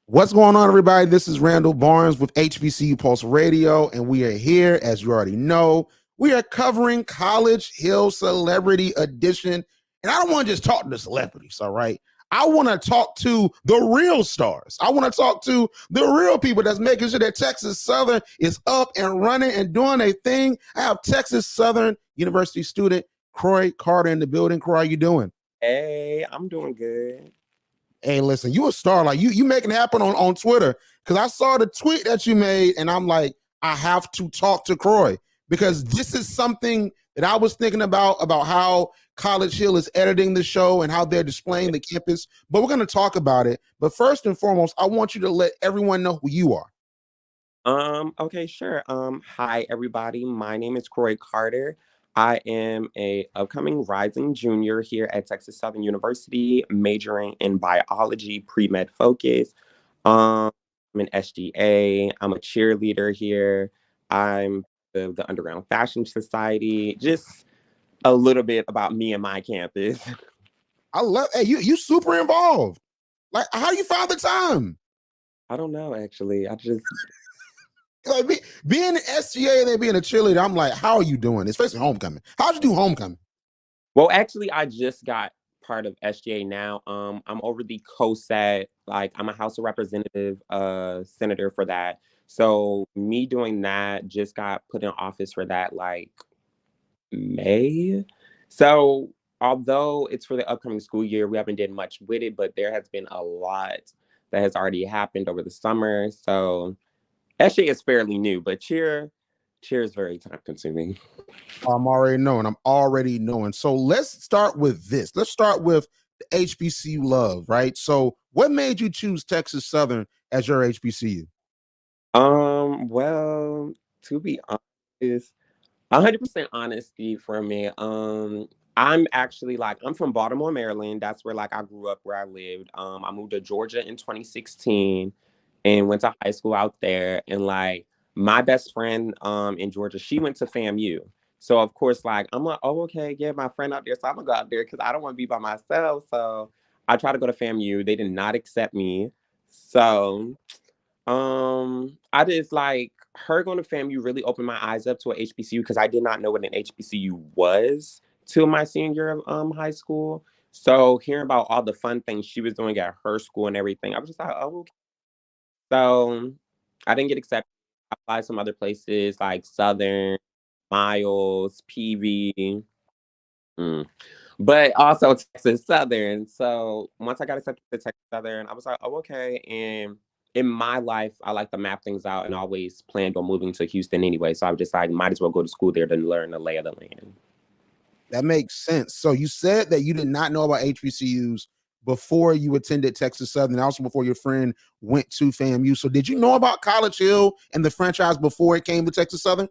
What's going on, everybody? This is Randall Barnes with HBCU Pulse Radio, and we are here, as you already know. We are covering College Hill Celebrity Edition, and I don't want to just talk to the celebrities, all right? I want to talk to the real stars. I want to talk to the real people that's making sure that Texas Southern is up and running and doing a thing. I have Texas Southern University student Croix Carter in the building. Croix, how you doing? Hey, I'm doing good. Hey, listen, you a star. Like you making it happen on Twitter. Cause I saw the tweet that you made, and I'm like, I have to talk to Croix because this is something that I was thinking about how College Hill is editing the show and how they're displaying the campus. But we're gonna talk about it. But first and foremost, I want you to let everyone know who you are. Okay, sure. Hi everybody. My name is Croix Carter. I am a upcoming rising junior here at Texas Southern University, majoring in biology, pre-med focus. I'm an SGA. I'm a cheerleader here. I'm the Underground Fashion Society. Just a little bit about me and my campus. I love hey, you super involved. Like how you found the time? I don't know actually. I just Like being an SGA and then being a cheerleader, I'm like, how are you doing? Especially homecoming. How'd you do homecoming? Well, actually, I just got part of SGA now. I'm over the COSAT, like I'm a House of Representative senator for that. So me doing that just got put in office for that like May. So although it's for the upcoming school year, we haven't did much with it, but there has been a lot that has already happened over the summer. So SGA is fairly new, but cheer is very time consuming. I'm already knowing. I'm already knowing. So let's start with this. Let's start with the HBCU love, right? So what made you choose Texas Southern as your HBCU? Well, to be honest, 100% honesty for me. I'm actually like I'm from Baltimore, Maryland. That's where like I grew up, where I lived. I moved to Georgia in 2016 and went to high school out there. And like my best friend in Georgia, she went to FAMU. So of course, like I'm like, oh okay, yeah, my friend out there, so I'm gonna go out there because I don't want to be by myself. So I tried to go to FAMU. They did not accept me. So I just like her going to FAMU really opened my eyes up to a HBCU because I did not know what an HBCU was till my senior year of high school. So hearing about all the fun things she was doing at her school and everything, I was just like, oh, okay. So I didn't get accepted. I applied some other places like Southern, Miles, PV, but also Texas Southern. So once I got accepted to Texas Southern, I was like, oh, okay. And in my life, I like to map things out and always planned on moving to Houston anyway. So I was just like, might as well go to school there to learn the lay of the land. That makes sense. So you said that you did not know about HBCUs before you attended Texas Southern, also before your friend went to FAMU. So did you know about College Hill and the franchise before it came to Texas Southern?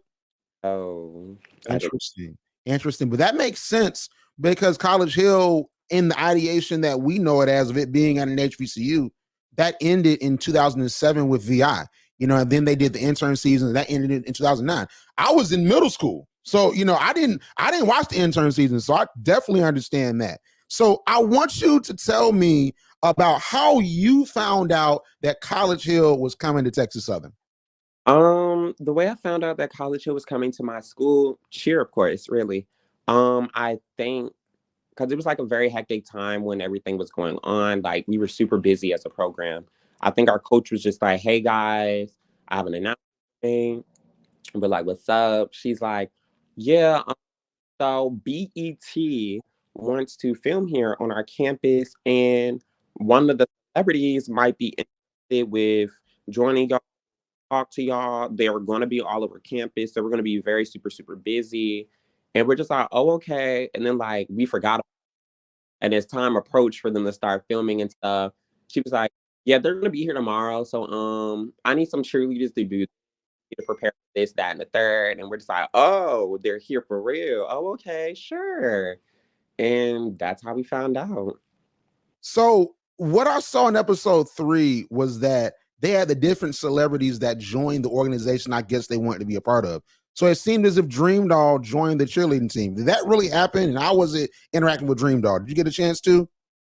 Oh, Interesting. Interesting. But that makes sense because College Hill, in the ideation that we know it as of it being at an HBCU, that ended in 2007 with VI. And then they did the intern season that ended in 2009. I was in middle school. So, I didn't watch the intern season. So I definitely understand that. So I want you to tell me about how you found out that College Hill was coming to Texas Southern. The way I found out that College Hill was coming to my school, cheer, of course, really. I think because it was like a very hectic time when everything was going on. Like we were super busy as a program. I think our coach was just like, "Hey guys, I have an announcement." But like, "What's up?" She's like, "Yeah, so BET wants to film here on our campus, and one of the celebrities might be interested with joining y'all. Talk to y'all. They were going to be all over campus. So we're going to be very super super busy." And we're just like, "Oh, okay." And then like we forgot, and as time approached for them to start filming and stuff, she was like, "Yeah, they're gonna be here tomorrow. So I need some cheerleaders to prepare for this, that, and the third." And we're just like, "Oh, they're here for real. Oh, okay, sure." And that's how we found out. So what I saw in episode 3 was that they had the different celebrities that joined the organization I guess they wanted to be a part of. So it seemed as if Dreamdoll joined the cheerleading team. Did that really happen? And how was it interacting with Dreamdoll? Did you get a chance to?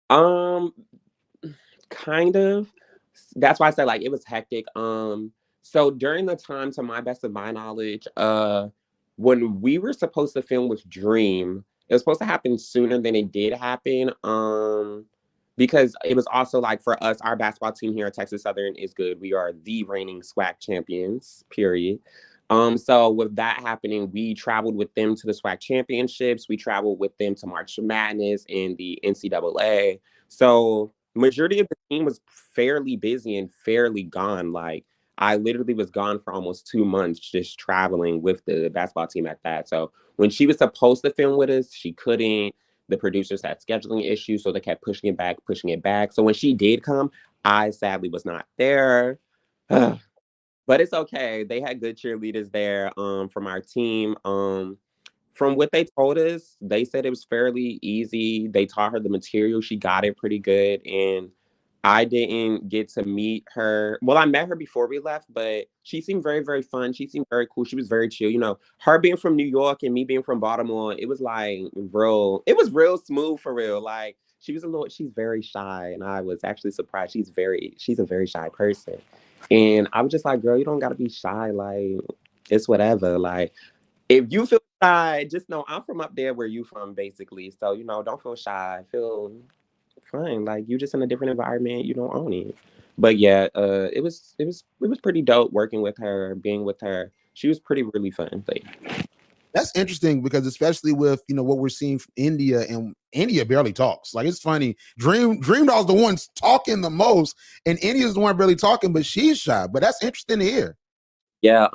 Um, kind of. That's why I said like it was hectic. So during the time, to my best of my knowledge, when we were supposed to film with Dream, it was supposed to happen sooner than it did happen. Because it was also like for us, our basketball team here at Texas Southern is good. We are the reigning SWAC champions, period. So with that happening, we traveled with them to the SWAC championships. We traveled with them to March Madness and the NCAA. So majority of the team was fairly busy and fairly gone. Like I literally was gone for almost 2 months just traveling with the basketball team at that. So when she was supposed to film with us, she couldn't. The producers had scheduling issues, so they kept pushing it back, pushing it back. So when she did come, I sadly was not there. But it's okay. They had good cheerleaders there from our team. From what they told us, they said it was fairly easy. They taught her the material. She got it pretty good. And I didn't get to meet her. Well, I met her before we left, but she seemed very, very fun. She seemed very cool. She was very chill. You know, her being from New York and me being from Baltimore, it was like it was real smooth for real. Like she's very shy. And I was actually surprised. She's a very shy person. And I was just like, girl, you don't gotta be shy. Like, it's whatever. Like, if you feel shy, just know I'm from up there where you from, basically. So, you know, don't feel shy. Feel fine. Like you just in a different environment, you don't own it. But yeah, it was pretty dope working with her, being with her. She was pretty really fun. Like, That's interesting because especially with what we're seeing from India, and India barely talks. Like it's funny. Dreamdoll's the one talking the most, and India's the one barely talking, but she's shy. But that's interesting to hear. yeah,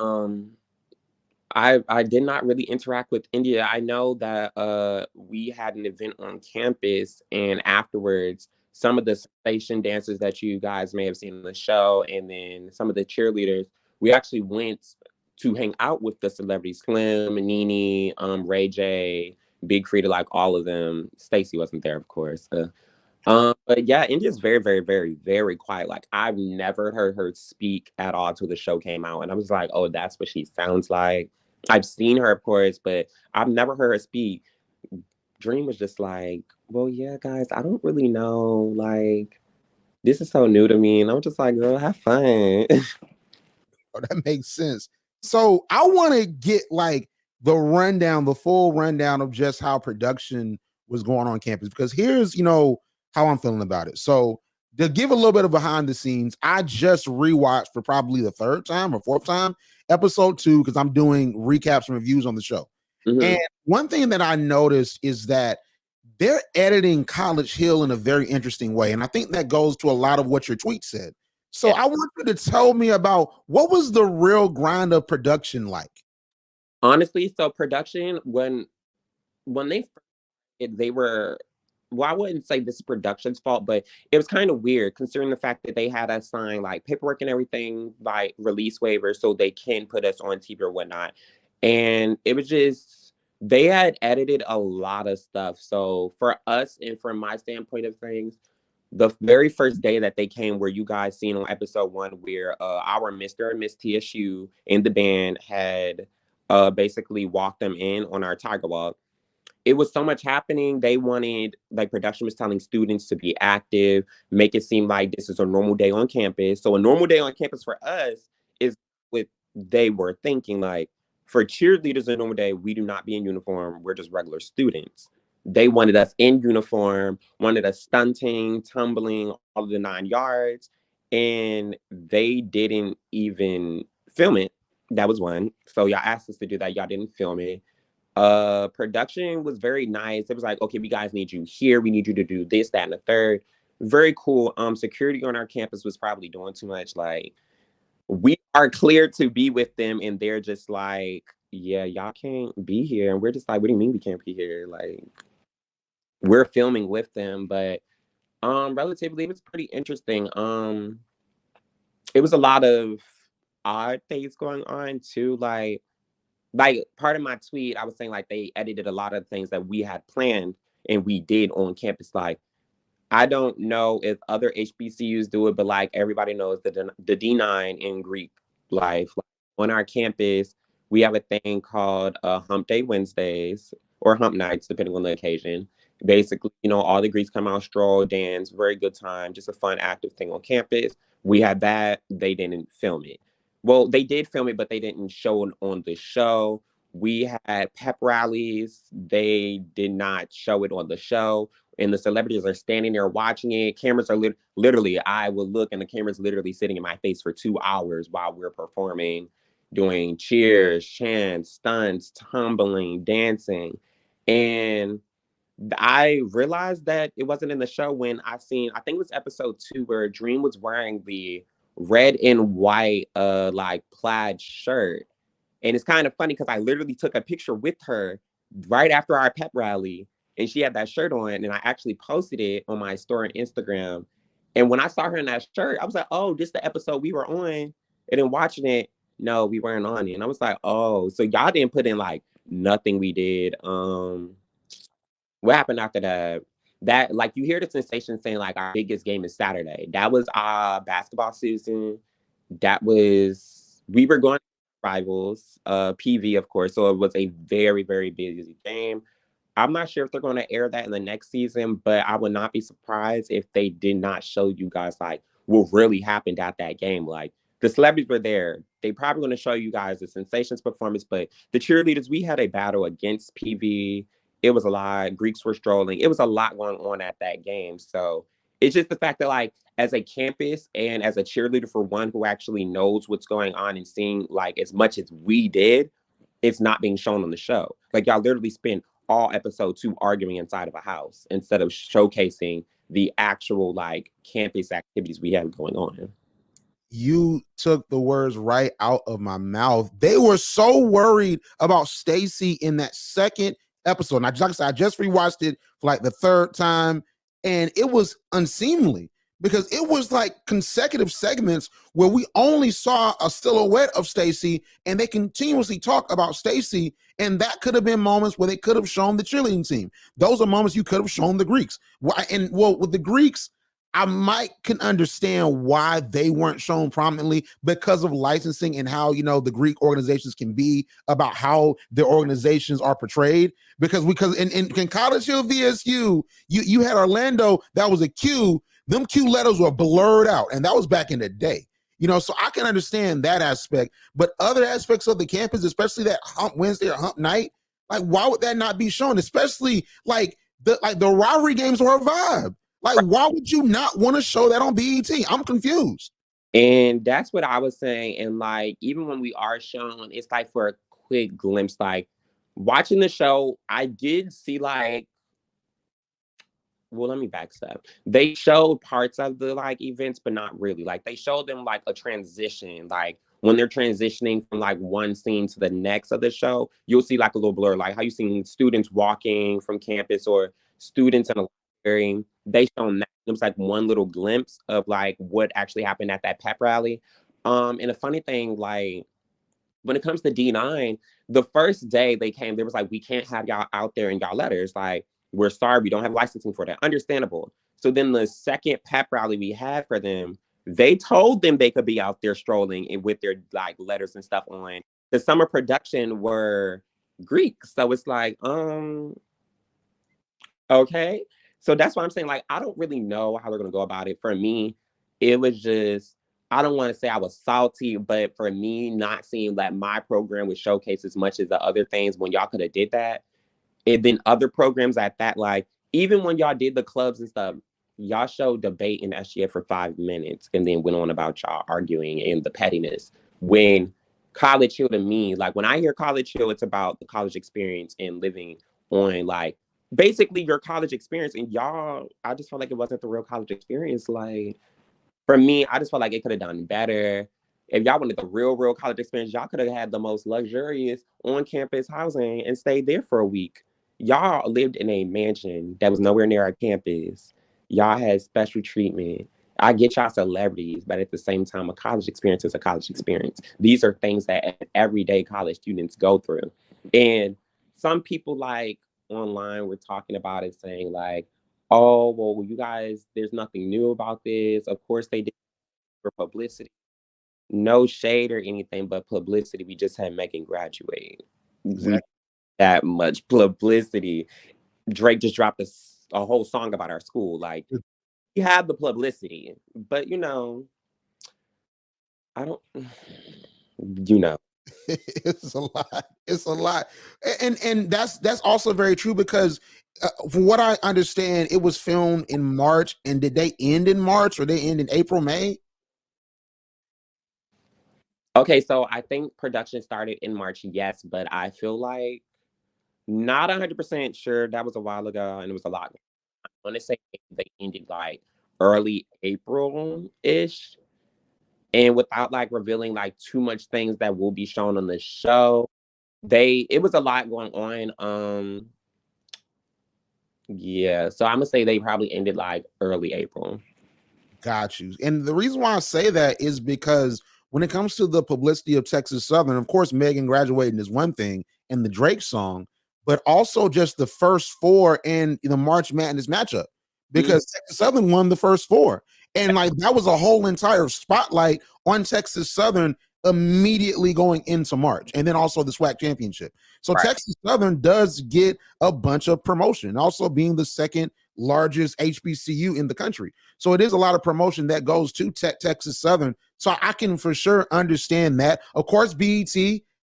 I did not really interact with India. I know that we had an event on campus, and afterwards, some of the station dancers that you guys may have seen in the show, and then some of the cheerleaders, we actually went to hang out with the celebrities: Slim, Nene, Ray J, Big Frida, like all of them. Stacy wasn't there, of course. But yeah, India's very, very, very, very quiet. Like I've never heard her speak at all till the show came out, and I was like, "Oh, that's what she sounds like." I've seen her, of course, but I've never heard her speak. Dream was just like, "Well, yeah, guys, I don't really know. Like, this is so new to me," and I'm just like, "Girl, have fun." Oh, that makes sense. So I want to get like the full rundown of just how production was going on campus, because here's how I'm feeling about it. So to give a little bit of behind the scenes, I just rewatched for probably the third time or fourth time episode 2 because I'm doing recaps and reviews on the show. Mhm. And one thing that I noticed is that they're editing College Hill in a very interesting way. And I think that goes to a lot of what your tweet said. So Yeah. I want you to tell me about what was the real grind of production like? Honestly, so production when they were, well, I wouldn't say this is production's fault, but it was kind of weird considering the fact that they had us sign like paperwork and everything, like release waivers, so they can put us on TV or whatnot. And it was just they had edited a lot of stuff. So for us, and from my standpoint of things, the very first day that they came, where you guys seen on episode 1, where our Mr. and Miss TSU and the band had basically walked them in on our Tiger Walk, it was so much happening. They wanted, like, production was telling students to be active, make it seem like this is a normal day on campus. So a normal day on campus for us is what they were thinking. Like, for cheerleaders, a normal day, we do not be in uniform. We're just regular students. They wanted us in uniform, wanted us stunting, tumbling, all of the 9 yards. And they didn't even film it. That was one. So y'all asked us to do that. Y'all didn't film it. Production was very nice. It was like, okay, we guys need you here, we need you to do this, that, and the third. Very cool. Security on our campus was probably doing too much. Like, we are cleared to be with them, and they're just like, yeah, y'all can't be here. And we're just like, what do you mean we can't be here? Like, we're filming with them. But relatively it was pretty interesting. It was a lot of odd things going on too. Like part of my tweet, I was saying like they edited a lot of things that we had planned and we did on campus. Like, I don't know if other HBCUs do it, but like everybody knows the D9 in Greek life. Like, on our campus, we have a thing called Hump Day Wednesdays or Hump Nights, depending on the occasion. Basically, all the Greeks come out, stroll, dance, very good time, just a fun, active thing on campus. We had that. They didn't film it. Well, they did film it, but they didn't show it on the show. We had pep rallies. They did not show it on the show. And the celebrities are standing there watching it. Cameras are literally, I would look and the camera's literally sitting in my face for 2 hours while we're performing, doing cheers, chants, stunts, tumbling, dancing. And I realized that it wasn't in the show when I think it was episode 2 where Dream was wearing the red and white like plaid shirt. And it's kind of funny because I literally took a picture with her right after our pep rally and she had that shirt on and I actually posted it on my story on Instagram. And when I saw her in that shirt, I was like, oh, this is the episode we were on. And then watching it, no, we weren't on it. And I was like, oh, so y'all didn't put in like nothing we did. What happened after that? That like you hear the sensation saying like our biggest game is Saturday. That was our basketball season. That was we were going to rivals, PV of course. So it was a very very busy game. I'm not sure if they're going to air that in the next season, but I would not be surprised if they did not show you guys like what really happened at that game. Like the celebrities were there. They probably going to show you guys the sensations performance, but the cheerleaders, we had a battle against PV. It was a lot. Greeks were strolling. It was a lot going on at that game. So it's just the fact that like as a campus and as a cheerleader for one who actually knows what's going on and seeing like as much as we did, it's not being shown on the show. Like y'all literally spent all episode 2 arguing inside of a house instead of showcasing the actual like campus activities we have going on. You took the words right out of my mouth. They were so worried about Stacy in that second episode. And like I said, I just rewatched it for like the third time, and it was unseemly because it was like consecutive segments where we only saw a silhouette of Stacy, and they continuously talk about Stacy. And that could have been moments where they could have shown the cheerleading team. Those are moments you could have shown the Greeks. And well, with the Greeks, I can understand why they weren't shown prominently because of licensing and how the Greek organizations can be about how their organizations are portrayed. Because in College Hill VSU, you had Orlando that was a Q. Them Q letters were blurred out, and that was back in the day. So I can understand that aspect, but other aspects of the campus, especially that hump Wednesday or hump night, like why would that not be shown? Especially like the rivalry games were a vibe. Like, why would you not want to show that on BET? I'm confused. And that's what I was saying. And like, even when we are shown, it's like for a quick glimpse, like watching the show, I did see like, well, let me backstep. They showed parts of the like events, but not really. Like they showed them like a transition, like when they're transitioning from like one scene to the next of the show, you'll see like a little blur, like how you seen students walking from campus or students in a library. They shown that. It was like one little glimpse of like what actually happened at that pep rally. And the funny thing, like when it comes to D9, the first day they came, there was like, we can't have y'all out there in y'all letters. Like, we're sorry, we don't have licensing for that. Understandable. So then the second pep rally we had for them, they told them they could be out there strolling and with their like letters and stuff on. The summer production were Greek. So it's like, okay. So that's why I'm saying, like, I don't really know how they're gonna go about it. For me, it was just I don't want to say I was salty, but for me, not seeing that my program was showcased as much as the other things when y'all could have did that. And then other programs at that, like even when y'all did the clubs and stuff, y'all showed debate in SGF for 5 minutes and then went on about y'all arguing and the pettiness. When College Hill to me, like when I hear College Hill, it's about the college experience and living on like basically your college experience. And y'all, I just felt like it wasn't the real college experience. Like for me, I just felt like it could have done better. If y'all wanted the real college experience, y'all could have had the most luxurious on-campus housing and stayed there for a week. Y'all lived in a mansion that was nowhere near our campus. Y'all had special treatment. I get y'all celebrities, but at the same time, a college experience is a college experience. These are things that everyday college students go through. And some people like online were talking about it saying like, oh, well, you guys, there's nothing new about this. Of course, they did for publicity. No shade or anything, but publicity. We just had Megan graduate. Exactly. That much publicity. Drake just dropped a whole song about our school. Like, you have the publicity, but I don't, you know. It's a lot. It's a lot, and that's also very true because from what I understand, it was filmed in March. And did they end in March or they end in April, May? Okay, so I think production started in March, yes, but I feel like not 100% sure. That was a while ago and it was a lot. I want to say they ended like early April ish. And without like revealing like too much things that will be shown on the show, it was a lot going on. Yeah, so I'm gonna say they probably ended like early April. Got you. And the reason why I say that is because when it comes to the publicity of Texas Southern, of course, Megan graduating is one thing and the Drake song, but also just the first four in the March Madness matchup Mhm. because Texas Southern won the first four. And like that was a whole entire spotlight on Texas Southern immediately going into March and then also the SWAC championship. So Right. Texas Southern does get a bunch of promotion, also being the second largest HBCU in the country. So it is a lot of promotion that goes to Texas Southern. So I can for sure understand that. Of course, BET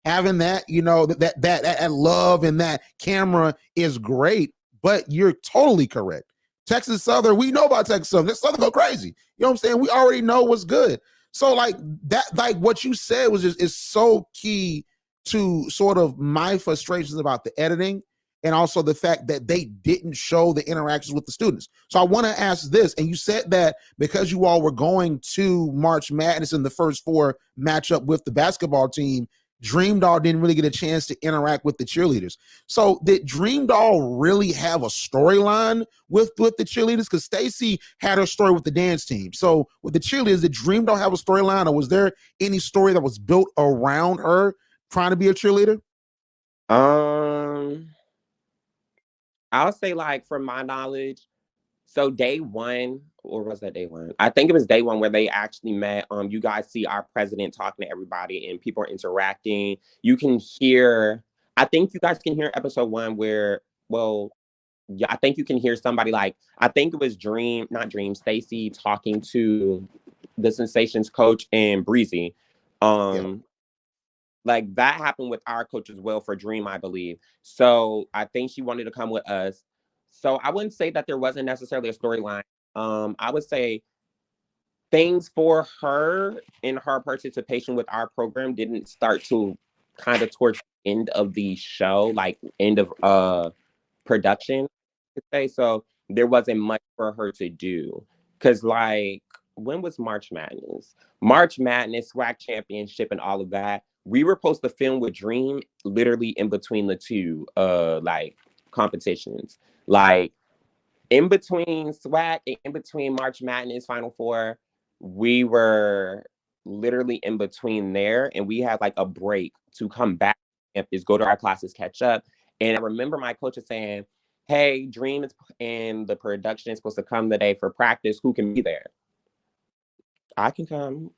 having that, that love and that camera is great. But you're totally correct. Texas Southern, we know about Texas Southern. This Southern go crazy. You know what I'm saying? We already know what's good. So like that, like what you said was just is so key to sort of my frustrations about the editing and also the fact that they didn't show the interactions with the students. So I want to ask this, and you said that because you all were going to March Madness in the first four matchup with the basketball team, Dreamdoll didn't really get a chance to interact with the cheerleaders. So did Dreamdoll really have a storyline with the cheerleaders? Because Stacy had her story with the dance team. So with the cheerleaders, did Dreamdoll have a storyline, or was there any story that was built around her trying to be a cheerleader? Um, I'll say like from my knowledge, so day one, or was that day one? I think it was day one where they actually met. You guys see our president talking to everybody and people are interacting. You can hear, I think you guys can hear episode one where, well, yeah, I think you can hear somebody like, I think it was not Dream, Stacy talking to the Sensations coach and Breezy. Yeah. Um, like that happened with our coach as well for Dream, I believe. So I think she wanted to come with us. So I wouldn't say that there wasn't necessarily a storyline. I would say things for her in her participation with our program didn't start to kind of towards the end of the show, like end of production, I could say. So there wasn't much for her to do. Cause like when was March Madness? March Madness, SWAC championship and all of that. We were supposed to film with Dream literally in between the two like competitions. Like in between SWAC and in between March Madness Final Four, we were literally in between there, and we had like a break to come back and just go to our classes, catch up. And I remember my coach is saying, "Hey, Dream is and the production is supposed to come today for practice. Who can be there? I can come."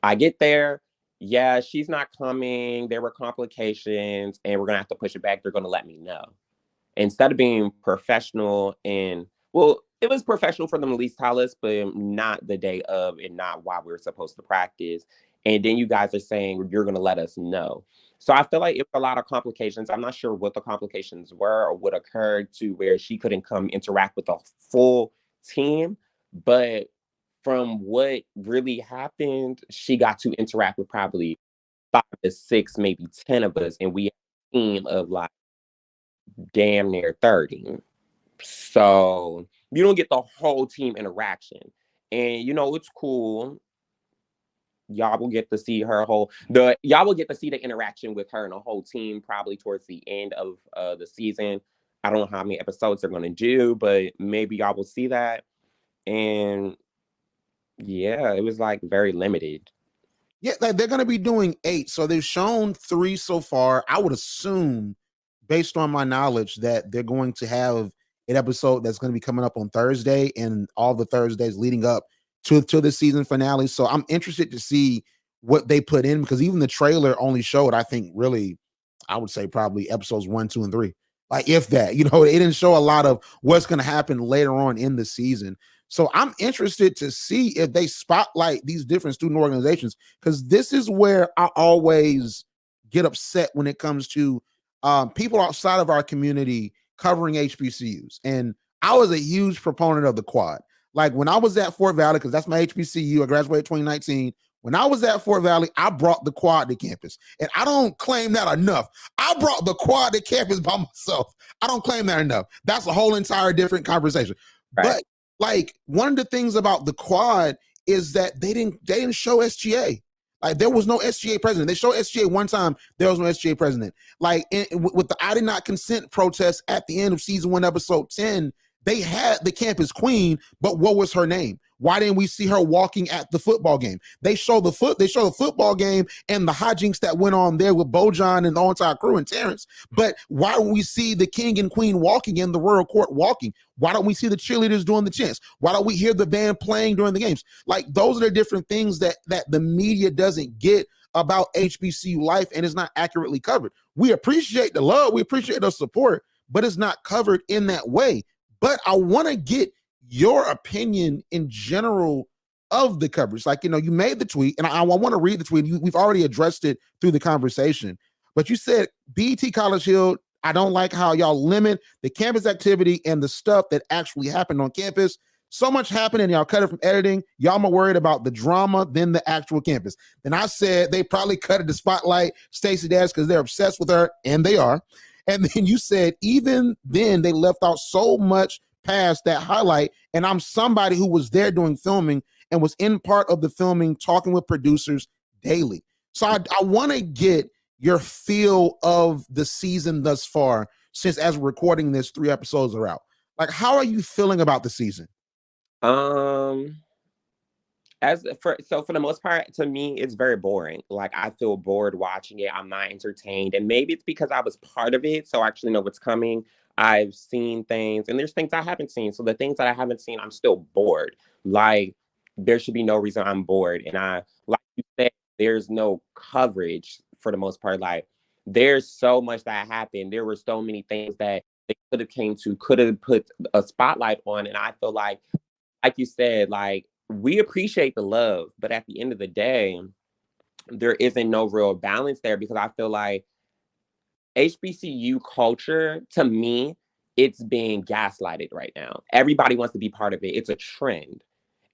I get there. Yeah, she's not coming. There were complications, and we're gonna have to push it back. They're gonna let me know instead of being professional and well, it was professional for them to at least tell us, but not the day of and not while we were supposed to practice. And then you guys are saying you're going to let us know. So I feel like it was a lot of complications. I'm not sure what the complications were or what occurred to where she couldn't come interact with a full team. But from what really happened, she got to interact with probably 5 to 6, maybe 10 of us. And we had a team of like, damn near 30. So you don't get the whole team interaction. And it's cool. Y'all will get to see y'all will get to see the interaction with her and the whole team probably towards the end of the season. I don't know how many episodes they're gonna do, but maybe y'all will see that. And yeah, it was like very limited. Yeah, like they're going to be doing 8. So they've shown 3 so far. I would assume, based on my knowledge, that they're going to have an episode that's going to be coming up on Thursday and all the Thursdays leading up to the season finale. So I'm interested to see what they put in because even the trailer only showed, I think, really, I would say probably episodes 1, 2, and 3. Like if that, they didn't show a lot of what's going to happen later on in the season. So I'm interested to see if they spotlight these different student organizations, because this is where I always get upset when it comes to people outside of our community covering HBCUs. And I was a huge proponent of the quad. Like when I was at Fort Valley, because that's my HBCU, I graduated 2019. When I was at Fort Valley, I brought the quad to campus. And I don't claim that enough. I brought the quad to campus by myself. I don't claim that enough. That's a whole entire different conversation. Right. But like one of the things about the quad is that they didn't show SGA. Like there was no SGA president. They showed SGA one time. There was no SGA president. Like with the I did not consent protest at the end of season 1, episode 10, they had the campus queen, but what was her name? Why didn't we see her walking at the football game? They show the football game and the hijinks that went on there with Bojan and the entire crew and Terrence. But why don't we see the king and queen walking in the royal court walking? Why don't we see the cheerleaders doing the chants? Why don't we hear the band playing during the games? Like those are the different things that the media doesn't get about HBCU life, and it's not accurately covered. We appreciate the love, we appreciate the support, but it's not covered in that way. But I want to get your opinion in general of the coverage. Like, you made the tweet, and I want to read the tweet. We've already addressed it through the conversation, but you said, BET College Hill, I don't like how y'all limit the campus activity and the stuff that actually happened on campus. So much happened and y'all cut it from editing. Y'all more worried about the drama than the actual campus. Then I said they probably cut it to spotlight Stacey Dash because they're obsessed with her, and they are. And then you said, even then, they left out so much past that highlight. And I'm somebody who was there doing filming and was in part of the filming, talking with producers daily. So I want to get your feel of the season thus far, since as we're recording this, 3 episodes are out. Like, how are you feeling about the season? For the most part, to me, it's very boring. Like I feel bored watching it. I'm not entertained. And maybe it's because I was part of it, so I actually know what's coming. I've seen things and there's things I haven't seen. So the things that I haven't seen, I'm still bored. Like there should be no reason I'm bored. And like you said, there's no coverage for the most part. Like there's so much that happened. There were so many things that they could have put a spotlight on. And I feel like you said, like, we appreciate the love, but at the end of the day, there isn't no real balance there, because I feel like HBCU culture, to me, it's being gaslighted right now. Everybody wants to be part of it. It's a trend.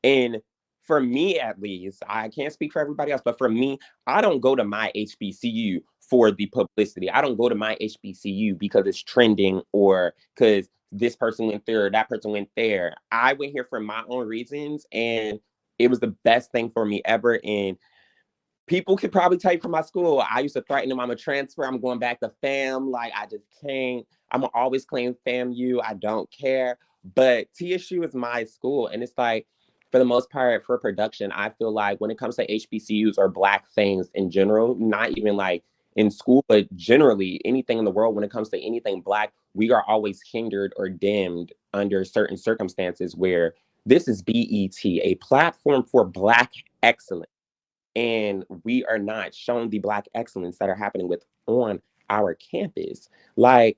And for me, at least, I can't speak for everybody else, but for me, I don't go to my HBCU for the publicity. I don't go to my HBCU because it's trending or because this person went there or that person went there. I went here for my own reasons, and it was the best thing for me ever. And people could probably tell you from my school, I used to threaten them, I'm a transfer, I'm going back to FAM. Like, I just can't. I'm gonna always claim FAMU. I don't care. But TSU is my school. And it's like, for the most part, for production, I feel like when it comes to HBCUs or Black things in general, not even like in school, but generally anything in the world, when it comes to anything Black, we are always hindered or dimmed under certain circumstances where this is BET, a platform for Black excellence. And we are not shown the Black excellence that are happening on our campus. Like,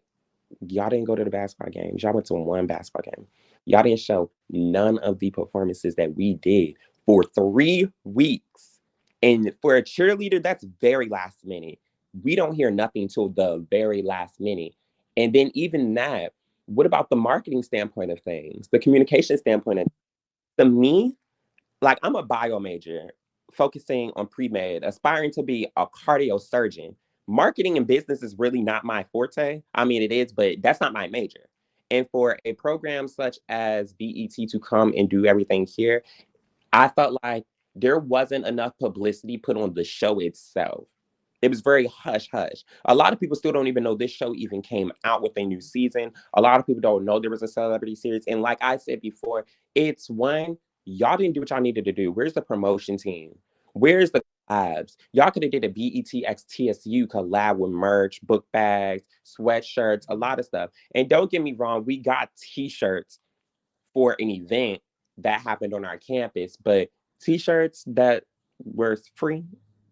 y'all didn't go to the basketball games. Y'all went to one basketball game. Y'all didn't show none of the performances that we did for 3 weeks. And for a cheerleader, that's very last minute. We don't hear nothing till the very last minute. And then even that, what about the marketing standpoint of things, the communication standpoint of to me, like I'm a bio major focusing on pre-med, aspiring to be a cardio surgeon. Marketing and business is really not my forte. I mean, it is, but that's not my major. And for a program such as BET to come and do everything here, I felt like there wasn't enough publicity put on the show itself. It was very hush hush. A lot of people still don't even know this show even came out with a new season. A lot of people don't know there was a celebrity series. And like I said before, it's one, y'all didn't do what y'all needed to do. Where's the promotion team? Where's the collabs? Y'all could have did a BET TSU collab with merch, book bags, sweatshirts, a lot of stuff. And don't get me wrong, we got t-shirts for an event that happened on our campus, but t-shirts that were free,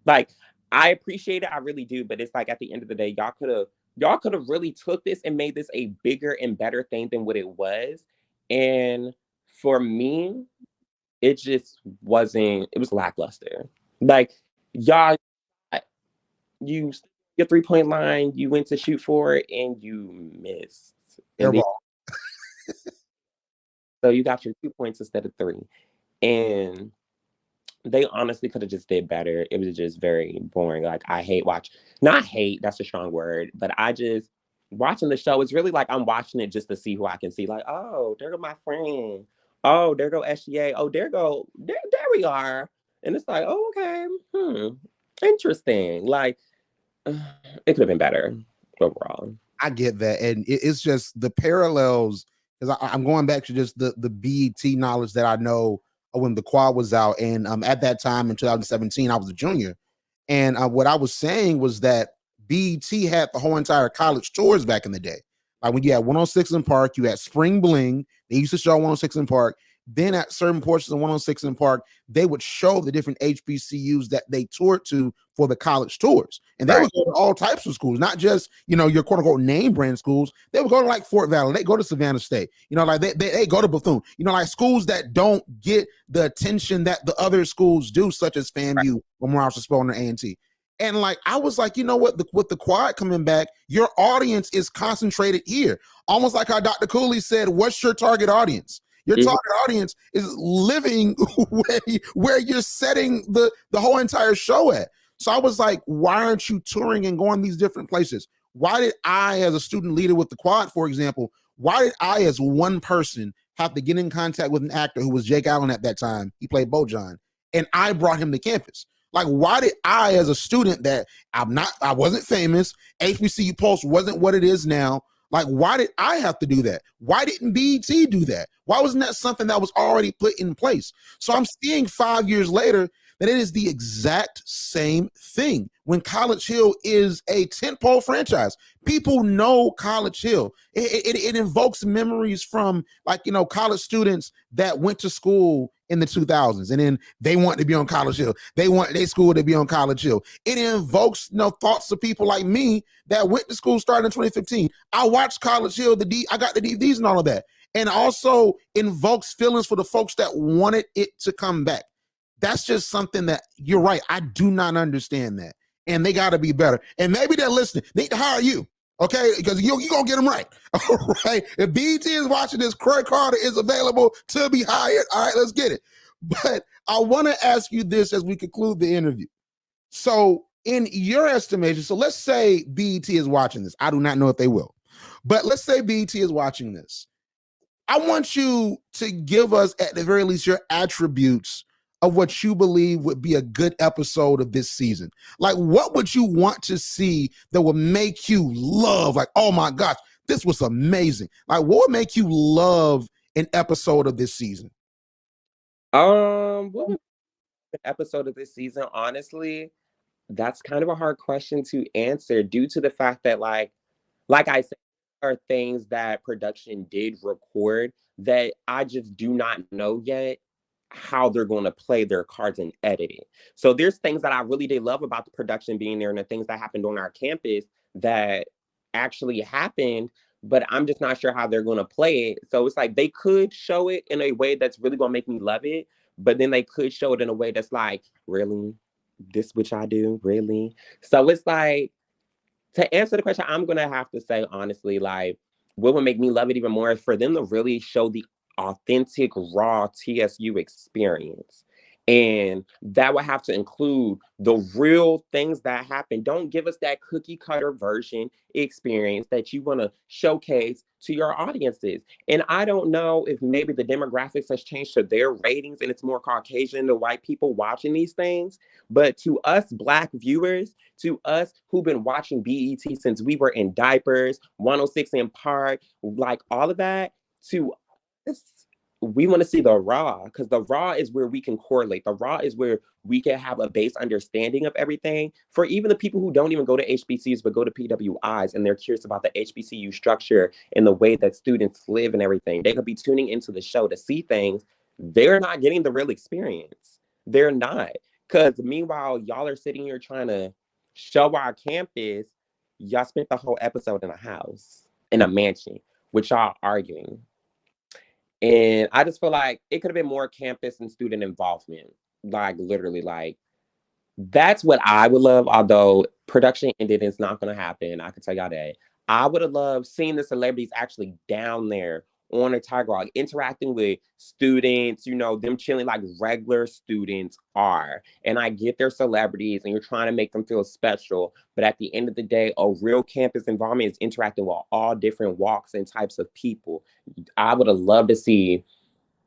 like I appreciate it, I really do, but it's like at the end of the day, y'all could have y'all could have really took this and made this a bigger and better thing than what it was. And for me, it just wasn't, it was lackluster. Like, y'all, you, your 3 point line, you went to shoot for it and you missed. And then, Airball. so you got your 2 points instead of three. And they honestly could have just did better. It was just very boring. Like, I hate watch, not hate, that's a strong word, but I just watching the show. It's really like I'm watching it just to see who I can see. Like, oh, there go my friend. Oh, there go SGA. Oh, there we are. And it's like, oh, okay, interesting. Like, it could have been better overall. I get that, and it's just the parallels because I'm going back to just the BET knowledge that I know when the quad was out, and at that time in 2017 I was a junior, and what I was saying was that BET had the whole entire college tours back in the day. Like when you had 106 in Park, you had Spring Bling. They used to show 106 in Park. Then at certain portions of 106 in Park, they would show the different HBCUs that they toured to for the college tours. And they would go to all types of schools, not just, your quote unquote name brand schools. They would go to like Fort Valley. They go to Savannah State. Like they go to Bethune. Like schools that don't get the attention that the other schools do, such as FAMU, Memorial Spelman, or A&T. And like, I was like, you know what, with the quad coming back, your audience is concentrated here. Almost like how Dr. Cooley said, what's your target audience? Your target audience is living where you're setting the whole entire show at. So I was like, why aren't you touring and going these different places? Why did I, as a student leader with the quad, for example, why did I, as one person, have to get in contact with an actor who was Jake Allen at that time? He played Bojan, and I brought him to campus. Like, why did I, as a student that I wasn't famous, HBCU Pulse wasn't what it is now, like, why did I have to do that? Why didn't BET do that? Why wasn't that something that was already put in place? So I'm seeing 5 years later that it is the exact same thing when College Hill is a tentpole franchise. People know College Hill. It invokes memories from, like, college students that went to school in the 2000s, and then they want to be on College Hill. They want their school to be on College Hill. It invokes thoughts of people like me that went to school starting in 2015. I watched College Hill. I got the DVDs and all of that, and also invokes feelings for the folks that wanted it to come back. That's just something that, you're right, I do not understand that, and they got to be better. And maybe they're listening. They need to hire you. Okay, because you're going to get them right. All right. If BET is watching this, Croix Carter is available to be hired. All right, let's get it. But I want to ask you this as we conclude the interview. So, in your estimation, so let's say BET is watching this. I do not know if they will. But let's say BET is watching this. I want you to give us, at the very least, your attributes of what you believe would be a good episode of this season. Like, what would you want to see that would make you love, like, oh my gosh, this was amazing. Like, what would make you love an episode of this season? What would be an episode of this season? Honestly, that's kind of a hard question to answer due to the fact that, like I said, are things that production did record that I just do not know yet how they're going to play their cards and edit it. So there's things that I really did love about the production being there and the things that happened on our campus that actually happened, but I'm just not sure how they're going to play it. So it's like they could show it in a way that's really going to make me love it, but then they could show it in a way that's like, really? This which I do? Really? So it's like, to answer the question, I'm gonna have to say honestly, like, what would make me love it even more is for them to really show the authentic, raw TSU experience. And that would have to include the real things that happen. Don't give us that cookie cutter version experience that you want to showcase to your audiences. And I don't know if maybe the demographics has changed to their ratings and it's more Caucasian to white people watching these things. But to us Black viewers, to us who've been watching BET since we were in diapers, 106 in Park, like all of that, to us, we want to see the raw, because the raw is where we can correlate. The raw is where we can have a base understanding of everything. For even the people who don't even go to HBCUs but go to PWIs and they're curious about the HBCU structure and the way that students live and everything, they could be tuning into the show to see things. They're not getting the real experience. They're not. Because meanwhile, y'all are sitting here trying to show our campus. y'all spent the whole episode in a house, in a mansion, with y'all arguing. And I just feel like it could have been more campus and student involvement. Like literally, like that's what I would love. Although production ended, it's not going to happen. I can tell y'all that. I would have loved seeing the celebrities actually down there on a Tiger Rock, interacting with students, you know, them chilling like regular students are. And I get they're celebrities and you're trying to make them feel special. But at the end of the day, a real campus environment is interacting with all different walks and types of people. I would have loved to see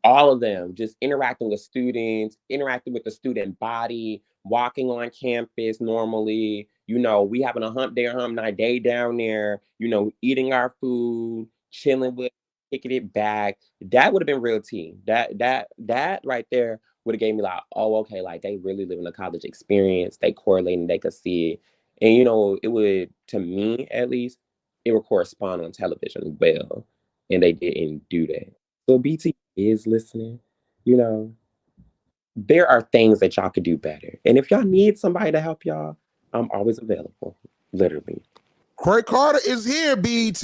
all of them just interacting with students, interacting with the student body, walking on campus normally. You know, we having a hump day or hump night day down there, you know, eating our food, chilling with, kicking it back. That would have been real tea. That right there would have gave me like, oh, okay, like they really living a college experience. They correlating, they could see it. And you know, it would, to me at least, it would correspond on television well. And they didn't do that. So BT is listening, you know, there are things that y'all could do better. And if y'all need somebody to help y'all, I'm always available. Literally. Croix Carter is here, BET.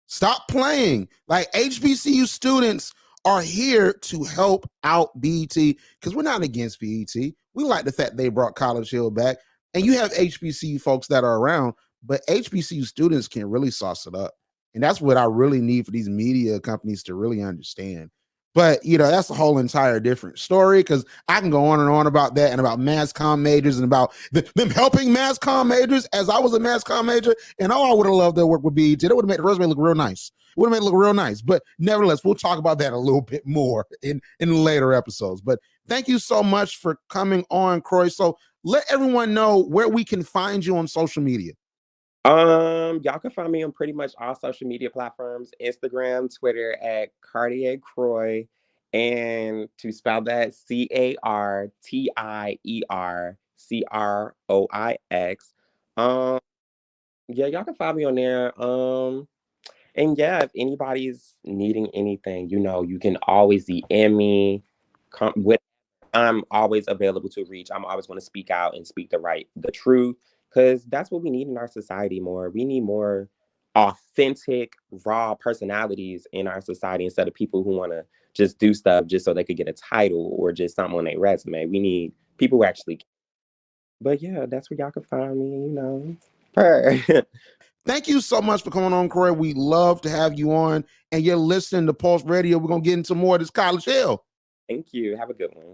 Stop playing. Like HBCU students are here to help out BET because we're not against BET. We like the fact they brought College Hill back. And you have HBCU folks that are around, but HBCU students can really sauce it up. And that's what I really need for these media companies to really understand. But, you know, that's a whole entire different story because I can go on and on about that and about mass comm majors and about them helping mass comm majors as I was a mass comm major. And I would have loved to work with BET. It would have made the resume look real nice. It would have made it look real nice. But nevertheless, we'll talk about that a little bit more in later episodes. But thank you so much for coming on, Croix. So let everyone know where we can find you on social media. Y'all can find me on pretty much all social media platforms, Instagram, Twitter at Cartier Croix, and to spell that CartierCroix. Yeah, y'all can find me on there. And yeah, if anybody's needing anything, you know, you can always DM me. With I'm always available to reach. I'm always going to speak out and speak the truth, because that's what we need in our society more. We need more authentic, raw personalities in our society instead of people who want to just do stuff just so they could get a title or just something on their resume. We need people who actually. But yeah, that's where y'all can find me. You know, her. Thank you so much for coming on, Croix. We love to have you on. And you're listening to Pulse Radio. We're going to get into more of this College Hill. Thank you. Have a good one.